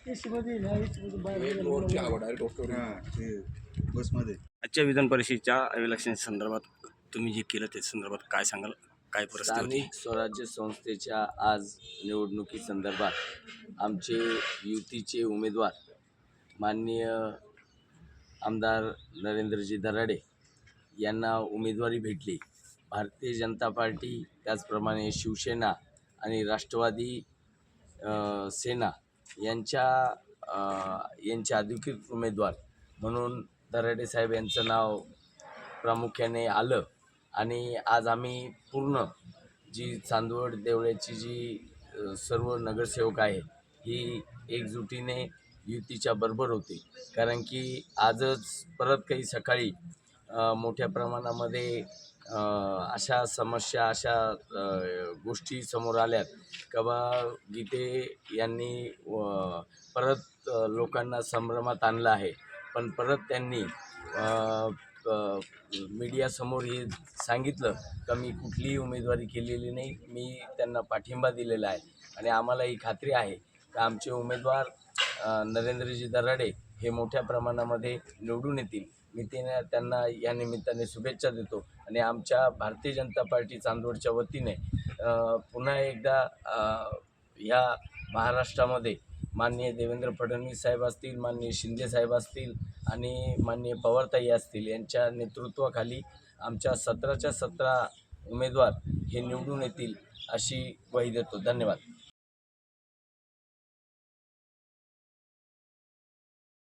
बसमध्ये आजच्या विधान परिषदेच्या इलेक्शन संदर्भात तुम्ही जे केलं त्या संदर्भात काय सांगाल? काय परिस्थिती होती? स्थानिक स्वराज्य संस्थेच्या आज निवडणुकी संदर्भात आमचे युतीचे उमेदवार माननीय आमदार नरेंद्रजी दराडे यांना उमेदवारी भेटली. भारतीय जनता पार्टी त्याचप्रमाणे शिवसेना आणि राष्ट्रवादी सेना यांचे अधिकृत उमेदवार म्हणून दराडे साहेब यांचं नाव प्रामुख्याने आलं आणि आज आम्ही पूर्ण जी चांदवड देवळ्याची जी सर्व नगरसेवक आहे ही एकजुटीने युतीच्या बरोबर होते. कारण की आजच परत काही सकाळी मोठ्या प्रमाणामध्ये अशा समस्या अशा गोष्टी समोर आल्यात का बा गीते यांनी परत लोकांना संभ्रमात आणलं आहे. पण परत त्यांनी मीडियासमोर हे सांगितलं का मी कुठलीही उमेदवारी केलेली नाही, मी त्यांना पाठिंबा दिलेला आहे आणि आम्हाला ही खात्री आहे का आमचे उमेदवार नरेंद्रजी दराडे हे मोठ्या प्रमाणामध्ये निवडून येतील. मी त्यांना या निमित्ताने शुभेच्छा देतो आणि आमच्या भारतीय जनता पार्टी चांदवडच्या वतीने पुन्हा एकदा ह्या महाराष्ट्रामध्ये माननीय देवेंद्र फडणवीस साहेब असतील, माननीय शिंदे साहेब असतील आणि माननीय पवारताई असतील यांच्या नेतृत्वाखाली आमच्या 17च्या 17 उमेदवार हे निवडून येतील अशी ग्वाही देतो. धन्यवाद.